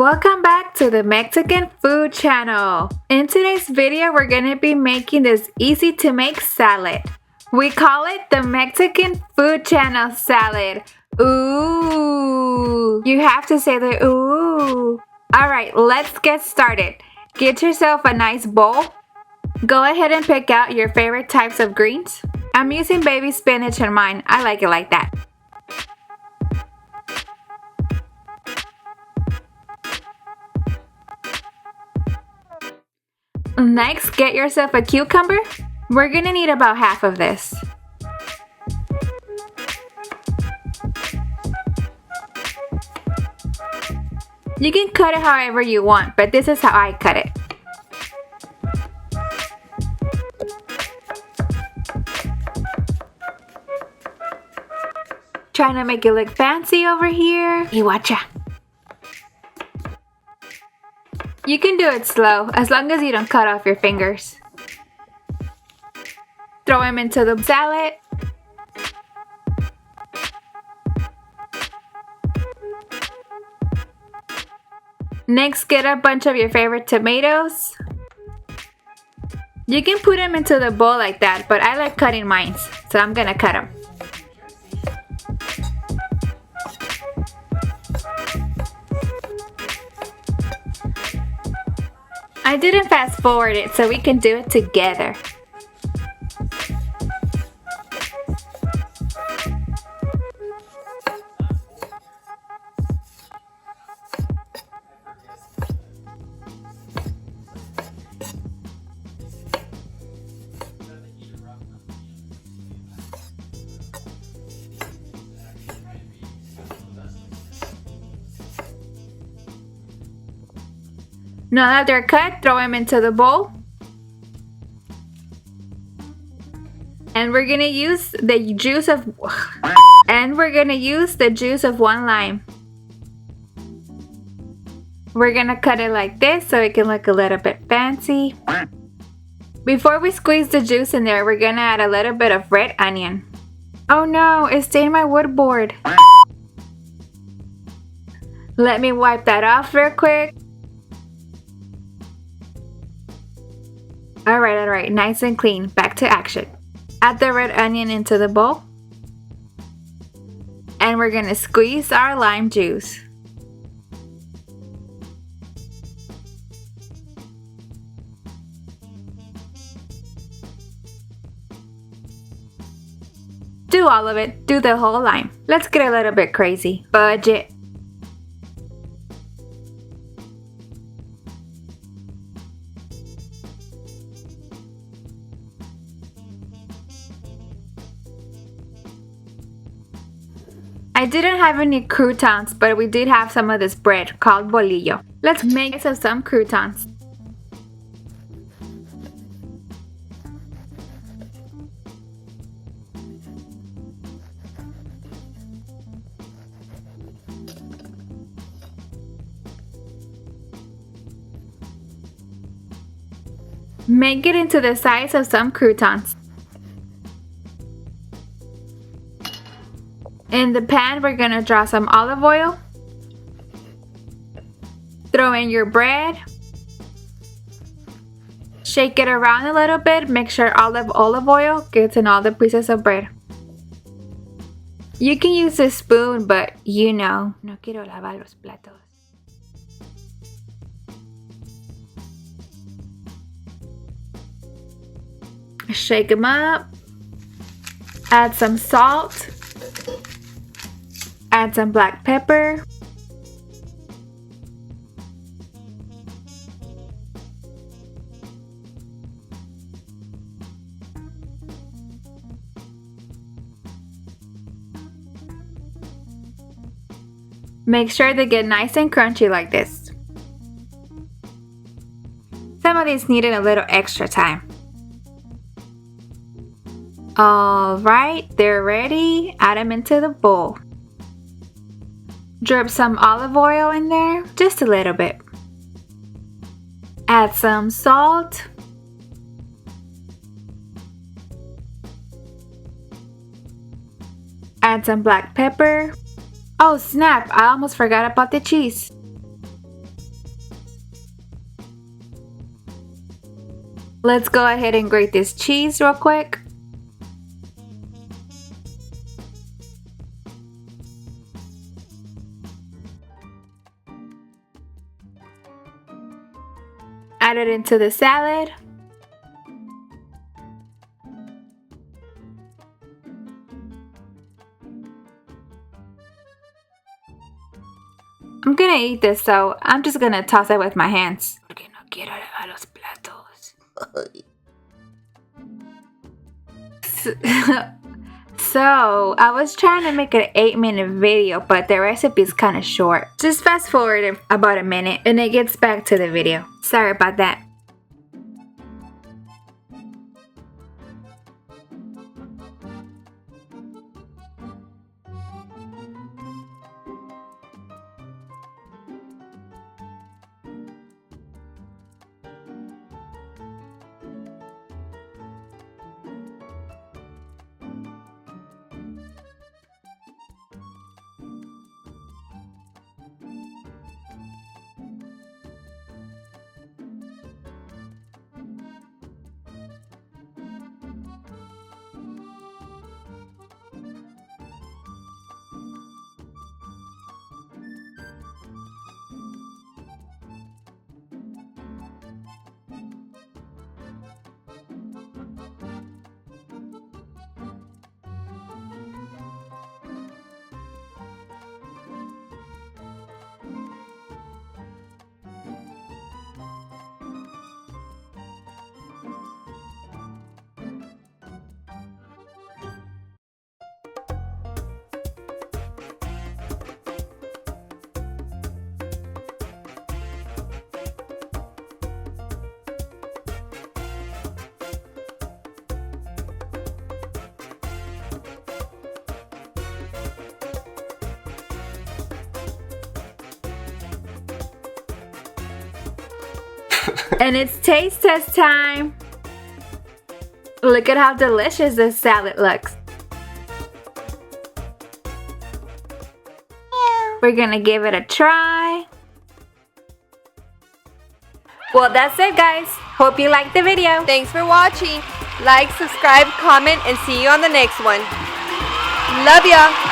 Welcome back to the Mexican Food Channel. In today's video, we're going to be making this easy to make salad. We call it the Mexican Food Channel salad. Ooh, you have to say the ooh. Alright, let's get started. Get yourself a nice bowl. Go ahead and pick out your favorite types of greens. I'm using baby spinach in mine. I like it like that. Next, get yourself a cucumber. We're gonna need about half of this. You can cut it however you want, but this is how I cut it. Trying to make it look fancy over here. Y watcha. You can do it slow, as long as you don't cut off your fingers. Throw them into the salad. Next, get a bunch of your favorite tomatoes. You can put them into the bowl like that, but I like cutting mine, so I'm gonna cut them. I didn't fast forward it, so we can do it together. Now that they're cut, throw them into the bowl. And we're gonna use the juice of one lime. We're gonna cut it like this so it can look a little bit fancy. Before we squeeze the juice in there, we're gonna add a little bit of red onion. Oh no, it stained my wood board. Let me wipe that off real quick. Alright, nice and clean. Back to action. Add the red onion into the bowl. And we're gonna squeeze our lime juice. Do all of it. Do the whole lime. Let's get a little bit crazy. Budget. I didn't have any croutons, but we did have some of this bread called bolillo. Let's make some croutons. Make it into the size of some croutons. In the pan, we're gonna draw some olive oil. Throw in your bread. Shake it around a little bit. Make sure olive oil gets in all the pieces of bread. You can use a spoon, but you know. No quiero lavar los platos. Shake them up. Add some salt. Add some black pepper. Make sure they get nice and crunchy like this. Some of these needed a little extra time. Alright, they're ready. Add them into the bowl. Drip some olive oil in there, just a little bit. Add some salt. Add some black pepper. Oh snap, I almost forgot about the cheese. Let's go ahead and grate this cheese real quick. Add it into the salad. I'm gonna eat this, so I'm just gonna toss it with my hands. Porque no quiero lavar los platos. So, I was trying to make an 8-minute video, but the recipe is kind of short. Just fast forward about a minute and it gets back to the video. Sorry about that. And it's taste test time. Look at how delicious this salad looks. We're gonna give it a try. Well, that's it, guys. Hope you liked the video. Thanks for watching. Like, subscribe, comment, and see you on the next one. Love ya!